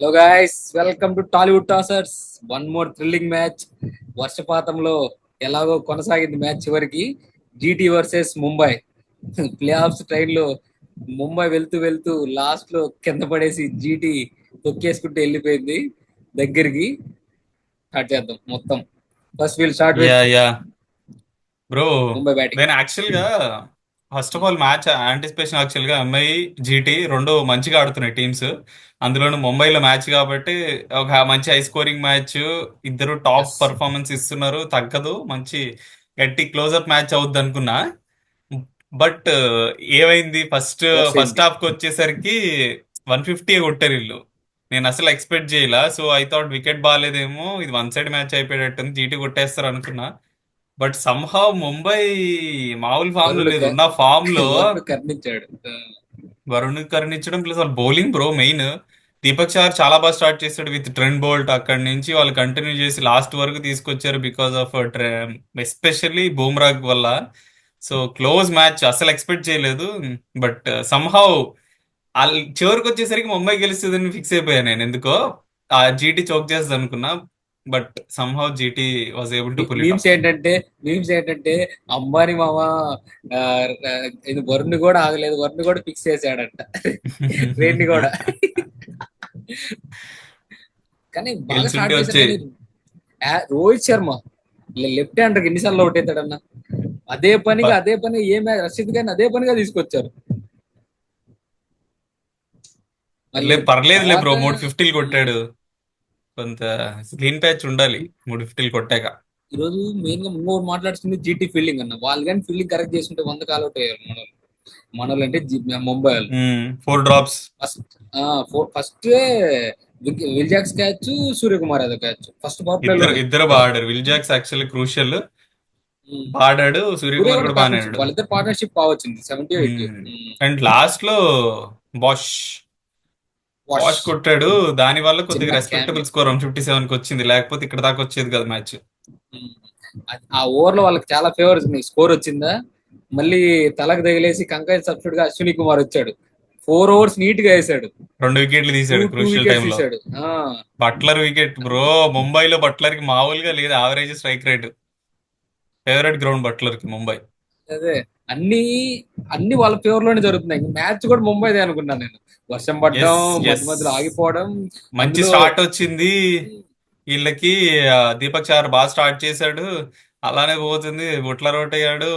Hello guys, welcome to Tollywood tossers. One more thrilling match. వర్షపాతంలో ఎలాగో కొనసాగింది మ్యాచ్ చివరికి. GT versus Mumbai. Playoffs train లో ముంబై వెళ్తూ వెళ్తూ లాస్ట్ లో కింద పడేసి జీటీ తొక్కేసుకుంటూ వెళ్ళిపోయింది దగ్గరికి. స్టార్ట్ చేద్దాం మొత్తం. First will start yeah with yeah bro. Mumbai batting. నేను యాక్చువల్గా first of all match anticipation యాక్చువల్గా ఎంఐ జీటీ రెండు మంచిగా ఆడుతున్నాయి టీమ్స్. అందులోనూ ముంబైలో మ్యాచ్ కాబట్టి ఒక మంచి హై స్కోరింగ్ మ్యాచ్. ఇద్దరు టాప్ ఎస్, పర్ఫార్మెన్స్ ఇస్తున్నారు, తగ్గదు. మంచి గట్టి క్లోజ్అప్ మ్యాచ్ అవుద్ది అనుకున్నా. బట్ ఏమైంది, ఫస్ట్ వర్స్ ఫస్ట్ ఏంటి? హాఫ్కి వచ్చేసరికి 150 కొట్టారు వీళ్ళు. నేను అసలు ఎక్స్పెక్ట్ చేయలా. సో ఐ థాట్ వికెట్ బాగాలేదేమో, ఇది వన్ సైడ్ మ్యాచ్ అయిపోయేటట్టుంది, జీటీ కొట్టేస్తారు అనుకున్నా. బట్ సంహవ్ ముంబై మామూలు ఫామ్ లో వరుణ్ లేదు. ఉన్న ఫామ్ లో వరుణ్ కర్ణించాడు. వరుణ్ కరుణించడం ప్లస్ వాళ్ళ బౌలింగ్ బ్రో మెయిన్. దీపక్ చార్ చాలా బాగా స్టార్ట్ చేశాడు విత్ ట్రెండ్ బోల్ట్. అక్కడి నుంచి వాళ్ళు కంటిన్యూ చేసి లాస్ట్ వరకు తీసుకొచ్చారు బికాస్ ఆఫ్ ఎస్పెషల్లీ బూమ్రా వల్ల. సో క్లోజ్ మ్యాచ్, అసలు ఎక్స్పెక్ట్ చేయలేదు. బట్ సంహవ్ చివరికి వచ్చేసరికి ముంబై గెలుస్తుందని ఫిక్స్ అయిపోయాను నేను ఎందుకో. ఆ జీటీ చోక్ చేస్తుంది అనుకున్నా. But somehow GT was able to pull it memes off. ఏంటంటే మీమ్స్ ఏంటంటే అంబానీ మామ ఆ, ఆ, ఇది వరుణ్ కూడా ఆగలేదు, వరుణ్ కూడా ఫిక్స్ చేశాడంట. ట్రైన్ కూడా. కానీ బాగా గెలిచుంటే స్టార్ట్ చేశారు. వచ్చి కానీ రోహిత్ శర్మ లెఫ్ట్ హ్యాండర్ ఎన్నిసార్లు అవుట్ అవుతాడన్న. అదే పని ఏ మ్యాచ్ రషీద్ ఖాన్ అదే పనిగా తీసుకొచ్చారు. మళ్ళీ పర్లేదులే బ్రో, తర్వాత 350 కొట్టాడు. కొంత క్లీన్ ప్యాచ్ ఉండాలి 350 కొట్టాక. ఈ రోజు మెయిన్ గా ఇంకోటి మాట్లాడుతుంది జీటీ ఫీల్డింగ్ అన్న. వాళ్ళు కానీ ఫీల్డింగ్ కరెక్ట్ చేసుకుంటే 100 కాల్ అవుట్ అయ్యారు మన వాళ్ళు అంటే ముంబై వాళ్ళు. 4 drops. First first Will Jacks catch, Suryakumar Yadav catch first power play ఇద్దరు లోనే. ఇద్దరు బాగా ఆడారు. విల్ జాక్స్ యాక్చువల్లీ క్రూషియల్ బాగా ఆడాడు. సూర్య సూర్యకుమార్ కూడా కూడా బాగానే పార్ట్నర్షిప్, ఆడాడు. వాళ్ళిద్దరు పార్ట్నర్షిప్ బాగా వచ్చింది. 70 80. అండ్ లాస్ట్ లో బాష్ వాష్. బాష్ కొట్టాడు. దాని వల్ల చిన్న కొద్దిగా రెస్పెక్టబుల్ క్యామియో. స్కోర్ 157 కి వచ్చింది. లేకపోతే ఇక్కడ దాకా వచ్చేది కదా మ్యాచ్. ఆ ఓవర్ లో వాళ్ళకి చాలా ఫేవర్ స్కోర్ వచ్చిందా. మళ్ళీ తలకు తగిలేసి కంకైల్ సబ్స్టిట్యూట్ గా అశ్విని కుమార్ వచ్చాడు. 4 ఓవర్స్ నీట్ గా వేసాడు. 2 వికెట్లు టూ తీసాడు టూ క్రూషియల్ వికెట్స్ టైంలో. తీసాడు. Buttler wicket bro. ముంబైలో బట్లర్ కి మామూలుగా లేదు average strike rate. Favourite ground Buttler కి ముంబై. అదే, అన్ని అన్ని వాళ్ళ ఫేవర్ లోనే జరుగుతున్నాయి. మ్యాచ్ కూడా ముంబైదే అనుకున్నాను నేను. వర్షం పడడం, ఎస్ మధ్య ఎస్, మధ్యలో ఆగిపోవడం. మంచి అందులో స్టార్ట్ వచ్చింది వీళ్ళకి. దీపక్ చార్ బాగా స్టార్ట్ చేశాడు, అలానే పోతుంది. బుట్లర్ అవుట్ అయ్యాడు.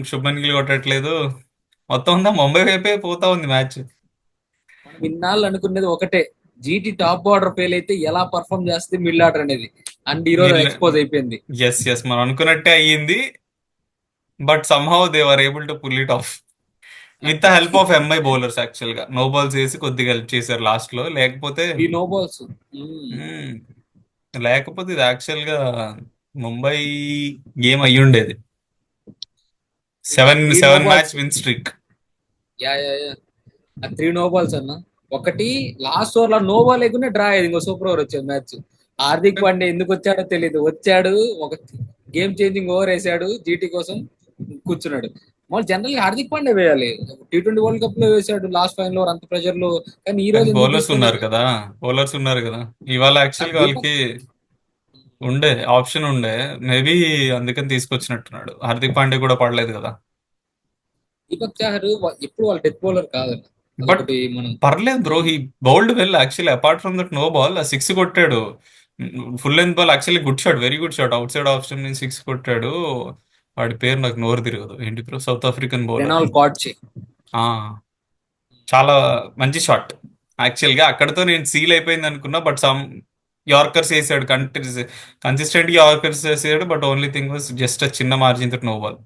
శుభన్ గిల్ కొట్టట్లేదు. మొత్తం అంతా ముంబై వైపే పోతా ఉంది మ్యాచ్. మనం ఇన్నాళ్ళు అనుకునేది ఒకటే: జీటీ టాప్ ఆర్డర్ ఫెయిల్ అయితే ఎలా పర్ఫామ్ చేస్తుంది మిడిల్ ఆర్డర్ అనేది. అండ్ ఈ రోజు మిల్ ఎక్స్పోజ్ అయిపోయింది. ఎస్ ఎస్, మనం అనుకున్నట్టే అయ్యింది. But somehow they were able to pull it off with the అది help of MI bowlers. Actual గా నో బాల్స్ వేసి కొద్దిగా హెల్ప్ చేశారు లాస్ట్ లో. లేకపోతే 3 నో బాల్స్. మ్మ్, లేకపోతే ఇది యాక్చువల్ గా ముంబై గేమ్ అయ్యి ఉండేది. Seven three no seven match balls win streak. Yeah yeah yeah. 3 no balls అన్న. ఒకటి లాస్ట్ ఓవర్ లో నో బాల్ లేకుండా డ్రా అయ్యేది. ఇంకో సూపర్ ఓవర్ వచ్చేది మ్యాచ్. హార్దిక్ పాండే ఎందుకు వచ్చాడో తెలియదు, వచ్చాడు ఒక గేమ్ చేంజింగ్ ఓవర్ వేసాడు జీటీ కోసం, కూర్చున్నాడు. మళ్ళీ జనరల్ గా హార్దిక్ పాండే వేయాలి. T20 వరల్డ్ కప్ లో వేసాడు లాస్ట్ ఫైనల్ ఓవర్ అంత ప్రెషర్ లో. కానీ ఈ కానీ రోజు ఎందుకు బౌలర్స్ ఉన్నారు తీసుకోలేదు? కదా, బౌలర్స్ ఉన్నారు కదా. ఇవాళ ఆ యాక్చువల్ గా దీపక్ వాళ్ళకి ఉండే ఆప్షన్ ఉండే. మేబీ అందుకని తీసుకొచ్చినట్టున్నాడు. హార్దిక్ పాండే కూడా పడలేదు కదా. దీపక్ చాహర్ ఎప్పుడు వాళ్ళ డెత్ బౌలర్ కాదన్న. బట్ అదొకటి మనం. పర్లేదు bro, he bowled well actually. Apart from that no ball, ఆ సిక్స్ కొట్టాడు. Full length ball actually good shot, very good shot. Outside option నుంచి సిక్స్ కొట్టాడు. వాడి పేరు నాకు నోరు తిరగదు. ఏంటి బ్రో, సౌత్ ఆఫ్రికన్ బౌలర్. రెనాల్ కాట్చే. ఆ, చాలా మంచి షాట్. యాక్చువల్ గా అక్కడతో నేను సీల్ అయిపోయింది అనుకున్నా. బట్ సమ్ యార్కర్స్ వేసాడు, కన్సిస్టెంట్ యార్కర్స్ వేసాడు. But only thing was just చిన్న మార్జిన్ తోటి నో బాల్.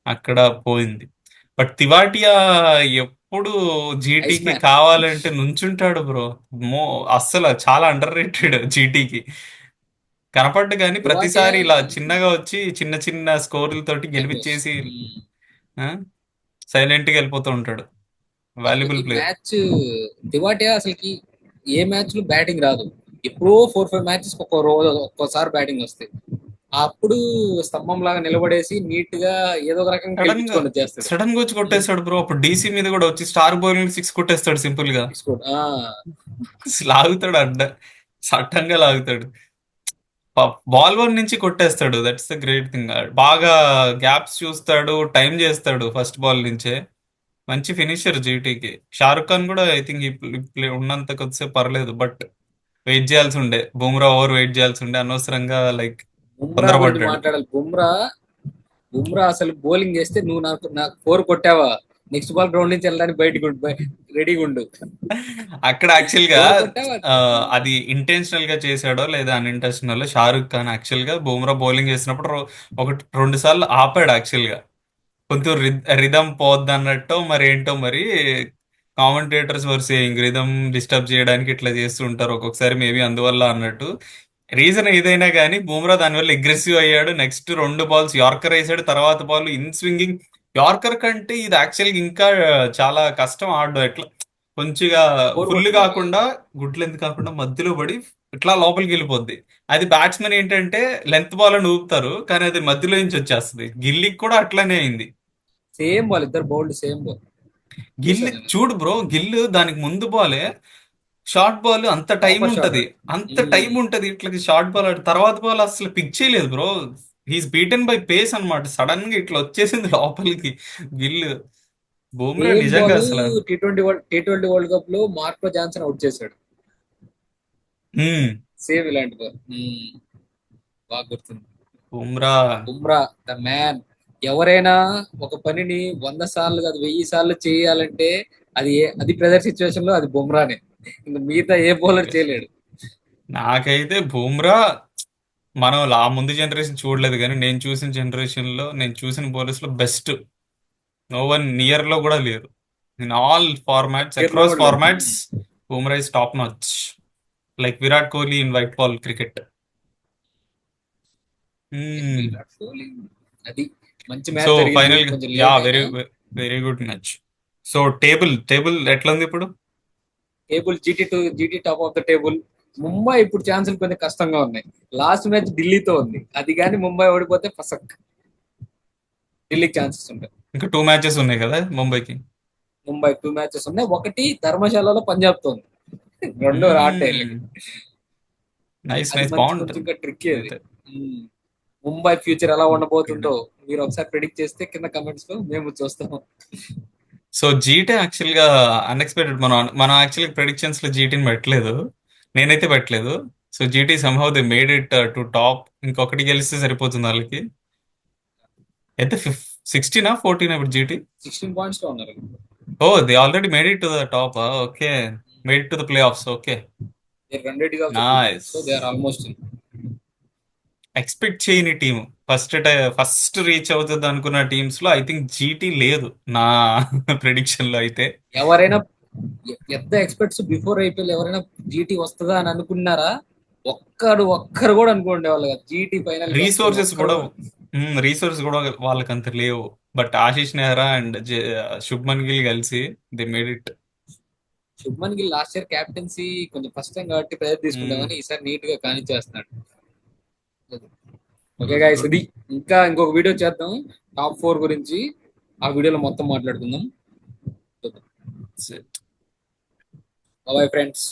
అక్కడ పోయింది. బట్ తివాటియా ఎప్పుడు ఐస్ జీటీకి మ్యాన్. కావాలంటే నుంచుంటాడు బ్రో. మో అస్సలు చాలా అండర్ రేటెడ్ జీటీకి. కనపడ్డు కానీ తివాటియా ప్రతిసారి ఇలా చిన్నగా వచ్చి చిన్న చిన్న స్కోర్లతోటి క్యామియోస్. గెలిపించేసి సైలెంట్ గా వెళ్ళిపోతూ ఉంటాడు. వాల్యుబుల్ అసలుకి ప్లేయర్. మ్యాచ్ తివాటియా అసలుకి ఏ మ్యాచ్ లో బ్యాటింగ్ రాదు. ఎప్పుడో 4 5 మ్యాచెస్ ఒక్కో రోజు ఒక్కోసారి బ్యాటింగ్ వస్తాయి. అప్పుడు స్తంభం లాగా నిలబడేసి నీట్ గా ఏదో ఒక రకంగా సడన్ గా గెలిపించుకొని వచ్చేస్తాడు. సడన్ గా వచ్చి కొట్టేస్తాడు బ్రో. అప్పుడు డీసీ మీద కూడా వచ్చి స్టార్ బౌలింగ్ 6 కొట్టేస్తాడు సింపుల్ గా. తీసుకోడు. లాగుతాడు సట్టంగా లాగుతాడు. బాల్ వన్ నుంచి కొట్టేస్తాడు. That's the great thing. బాగా గ్యాప్స్ చూస్తాడు, టైం చేస్తాడు ఫస్ట్ బాల్ నుంచే. మంచి ఫినిషర్ జీటీకి. షారుఖ్ ఖాన్ కూడా ఐ థింక్ ఉన్నంత కొద్దిసేపు పర్లేదు, బట్ వెయిట్ చేయాల్సి ఉండే. బుమ్రా ఓవర్ వెయిట్ చేయాల్సి ఉండే, అనవసరంగా లైక్ బుమ్రా గురించి తొందరపడ్డాడు. మాట్లాడాలి. బుమ్రా బుమ్రా అసలు బౌలింగ్ చేస్తే నువ్వు నాకు 4 కొట్టావా, నెక్స్ట్ బాల్ గ్రౌండ్ నుంచి వెళ్ళడానికి రెడీగా ఉండు. అక్కడ యాక్చువల్ గా 4 కొట్టావా. అది ఇంటెన్షనల్ గా చేశాడో లేదా అన్ఇంటెన్షనల్, షారుఖ్ ఖాన్ యాక్చువల్ గా బుమ్రా బౌలింగ్ చేసినప్పుడు ఒకటి రెండు సార్లు ఆపాడు యాక్చువల్ గా. కొంచెం రిధం పోద్ది అన్నట్టు మరి ఏంటో మరి. Commentators were saying rhythm disturb చేయడానికి ఇట్లా చేస్తూ ఉంటారు ఒక్కొక్కసారి, మేబీ అందువల్ల అన్నట్టు. రీజన్ ఏదైనా కానీ బుమ్రా దానివల్ల అగ్రెసివ్ అయ్యాడు. నెక్స్ట్ 2 బాల్స్ యార్కర్ వేసాడు, తర్వాత బాల్ ఇన్ స్వింగింగ్. యార్కర్ కంటే ఇది యాక్చువల్గా ఇంకా చాలా కష్టం ఆడడం. ఎట్లా కొంచెంగా 4 ఫుల్ కొట్టాలి. కాకుండా, గుడ్ లెంత్ కాకుండా మధ్యలో పడి ఇట్లా లోపలికి వెళ్ళిపోద్ది. అది బ్యాట్స్మెన్ ఏంటంటే లెంత్ బాల్ అని ఊపుతారు, కానీ అది మధ్యలో నుంచి వచ్చేస్తుంది. గిల్లీకి కూడా అట్లానే అయింది. సేమ్ బాల్, ఇద్దరు బౌల్డ్ సేమ్ బాల్. గిల్ చూసాను నేను. చూడు బ్రో, గిల్ దానికి ముందు బాలే షార్ట్ బాల్ అంత టైం ప్రాపర్ షాట్. ఉంటది. అంత టైం ఉంటది ఇట్లా షార్ట్ బాల్ ఆడి, తర్వాత బాల్ అసలు పిక్ చేయలేదు bro. He's beaten by pace అన్నమాట. సడన్ గా ఇట్లా వచ్చేసింది లోపలికి గిల్. బూమ్రా సేమ్ నిజంగా బాల్ అసలు. టీ ట్వంటీ వరల్డ్ కప్ లో మార్కో జాన్సన్ అవుట్ చేశాడు. హ్మ్. సేమ్ ఇలాంటి బాల్. బాగా గుర్తుంది. Bumrah Bumrah the man. ఎవరైనా ఒక పనిని 100 సార్లు కాదు 1000 సార్లు చేయాలంటే అది ప్రెజర్ సిచ్యువేషన్ లో అది బుమ్రానే. ఇంకా మిగతా ఏ బౌలర్ చేయలేడు. నాకైతే బూమ్రా, మనం ముందు జనరేషన్ చూడలేదు కానీ నేను చూసిన జనరేషన్ లో, నేను చూసిన బౌలర్స్ లో బెస్ట్. నో వన్ నియర్ లో కూడా లేరు. ఇన్ ఆల్ ఫార్మాట్స్, పేరులో అక్రాస్ కూడా లేదు. Formats, Bumrah is top notch. Like Virat Kohli in white ball cricket. Virat Kohli అది మంచి సో మ్యాచ్ జరిగింది, ఫైనల్ కొంచెం యా, లేట్ వెరీ అయినా. Very good match. So table ఎట్లా ఉంది ఇప్పుడు? Table GT top of the table. Mumbai ఇప్పుడు ఛాన్సులు కొంచెం కష్టంగా ఉన్నాయి. లాస్ట్ మ్యాచ్ ఢిల్లీతో ఉంది, అది కానీ ముంబై ఓడిపోతే ఫసక్ ఢిల్లీకి ఛాన్సెస్ ఉంటాయి. ఇంకా 2 మ్యాచెస్ ఉన్నాయి కదా ముంబైకి. ముంబై 2 మ్యాచెస్ ఉన్నాయి, ఒకటి ధర్మశాలలో పంజాబ్ తో ఉంది, రెండో రాటే. నైస్ అది నైస్, మంచి కొంచెం బాగుంటుంది ఇంకా ట్రిక్కీ అది. అయితే. ఉమ్. ముంబై ఫ్యూచర్ ఎలా ఉండబోతుందో మీరు ఒకసారి ప్రిడిక్ట్ చేస్తే కింద కమెంట్స్ లో మేము చూస్తాం. సో జీటీ యాక్చువల్ గా అన్ఎక్స్పెక్టెడ్. మనం యాక్చువల్గా ప్రెడిక్షన్స్ లో జీటీని పెట్టలేదు. నేనైతే పెట్టలేదు. So GT somehow they made it to top. ఇంకొకటి గెలిస్తే సరిపోతుంది వాళ్ళకి. అయితే 16 14 ఇప్పుడు జీటీ. 16 పాయింట్స్ లో ఉన్నారు. Oh, they already made it to the top. Okay, made it to the playoffs. Okay, run rate also good, nice. So they are almost. Expect చేయని team, first reach అవుతుంది అనుకున్న teams లో I think GT లేదు నా prediction లో అయితే. ఎవరైనా పెద్ద ఎక్స్పెక్ట్స్ బిఫోర్ ఐపీఎల్ ఎవరైనా జీటీ వస్తుందా అని అనుకున్నారా? ఒక్కరు కూడా అనుకోండి వాళ్ళు జీటీ ఫైనల్ కి వస్తుంది రీసోర్సెస్ ఒక్కరు కూడా కూడా. రీసోర్సెస్ కూడా వాళ్ళకి అంత లేవు. బట్ ఆశీష్ నెహ్రా అండ్ శుభ్మన్ గిల్ కలిసి they made it. Shubman Gill last year captaincy కొంచెం ఫస్ట్ టైం కాబట్టి ప్లేయర్ తీసుకుంటామని ఈసారి నీట్ గా కానిచ్చేస్తున్నాడు. ఓకే గాయ్స్, ఇది ఇంకా ఇంకొక వీడియో చేద్దాం టాప్ 4 గురించి. ఆ వీడియోలో మొత్తం మాట్లాడుకుందాం. Bye friends.